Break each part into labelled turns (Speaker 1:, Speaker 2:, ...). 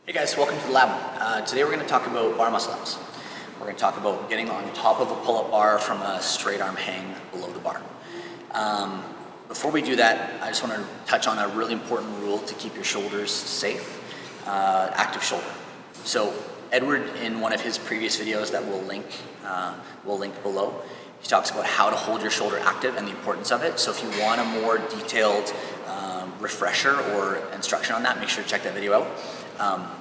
Speaker 1: Hey guys, welcome to the lab. Today we're going to talk about bar muscle ups. We're going to talk about getting on top of a pull-up bar from a straight arm hang below the bar. Before we do that, I just want to touch on a really important rule to keep your shoulders safe, active shoulder. So Edward, in one of his previous videos that we'll link below, he talks about how to hold your shoulder active and the importance of it. So if you want a more detailed refresher or instruction on that, make sure to check that video out.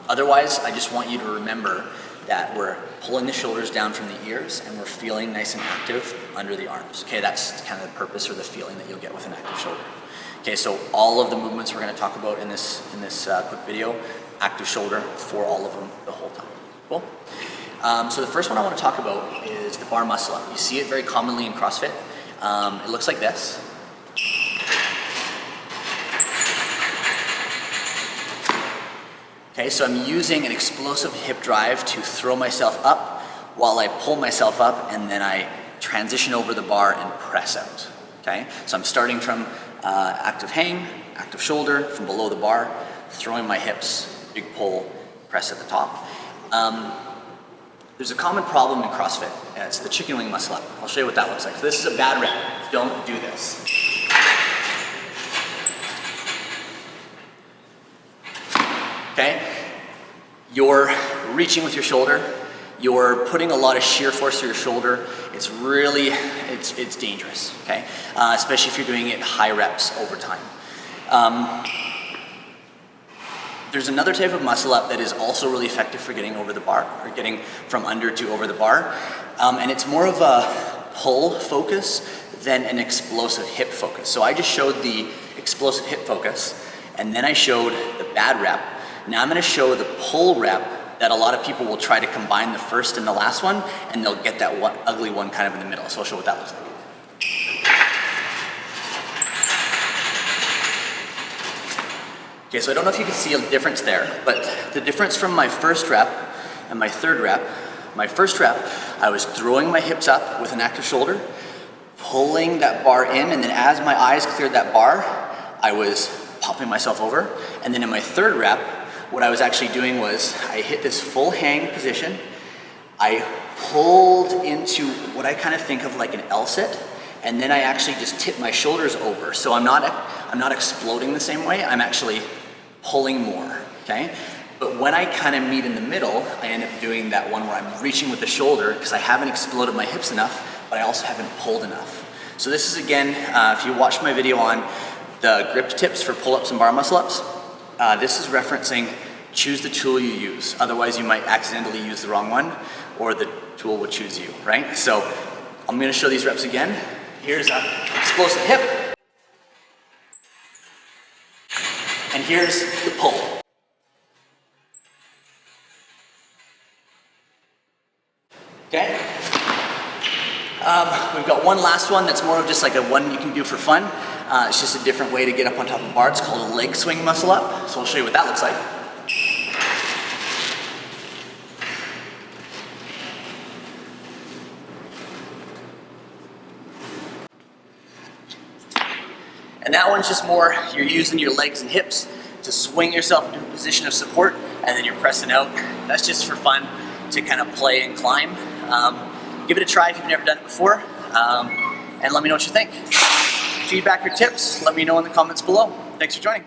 Speaker 1: Otherwise, I just want you to remember that we're pulling the shoulders down from the ears and we're feeling nice and active under the arms. Okay, that's kind of the purpose or the feeling that you'll get with an active shoulder. Okay, so all of the movements we're going to talk about in this quick video, active shoulder for all of them the whole time. Cool? So the first one I want to talk about is the bar muscle up. You see it very commonly in CrossFit. It looks like this. Okay, so I'm using an explosive hip drive to throw myself up while I pull myself up, and then I transition over the bar and press out. Okay, so I'm starting from active hang, active shoulder, from below the bar, throwing my hips, big pull, press at the top. There's a common problem in CrossFit, and it's the chicken wing muscle up. I'll show you what that looks like. So this is a bad rep. Don't do this. Okay, you're reaching with your shoulder, you're putting a lot of shear force through your shoulder. It's really, it's dangerous, okay? Especially if you're doing it high reps over time. There's another type of muscle up that is also really effective for getting over the bar, or getting from under to over the bar. And it's more of a pull focus than an explosive hip focus. So I just showed the explosive hip focus, and then I showed the bad rep. Now I'm going to show the pull rep that a lot of people will try to combine the first and the last one, and they'll get that one, ugly one kind of in the middle. So I'll show what that looks like. Okay, so I don't know if you can see a difference there, but the difference from my first rep and my third rep, my first rep, I was throwing my hips up with an active shoulder, pulling that bar in, and then as my eyes cleared that bar, I was popping myself over. And then in my third rep, what I was actually doing was I hit this full hang position. I pulled into what I kind of think of like an L-sit, and then I actually just tipped my shoulders over. So I'm not exploding the same way, I'm actually pulling more, okay? But when I kind of meet in the middle, I end up doing that one where I'm reaching with the shoulder because I haven't exploded my hips enough, but I also haven't pulled enough. So this is, again, if you watched my video on the grip tips for pull-ups and bar muscle ups, this is referencing choose the tool you use. Otherwise you might accidentally use the wrong one, or the tool will choose you, right? So I'm gonna show these reps again. Here's an explosive hip, and here's the pull. Okay? We've got one last one that's more of just like a one you can do for fun. It's just a different way to get up on top of the bar. It's called a leg swing muscle up. So I'll show you what that looks like. And that one's just more, you're using your legs and hips to swing yourself into a position of support, and then you're pressing out. That's just for fun to kind of play and climb. Give it a try if you've never done it before, and let me know what you think. Feedback or tips, let me know in the comments below. Thanks for joining.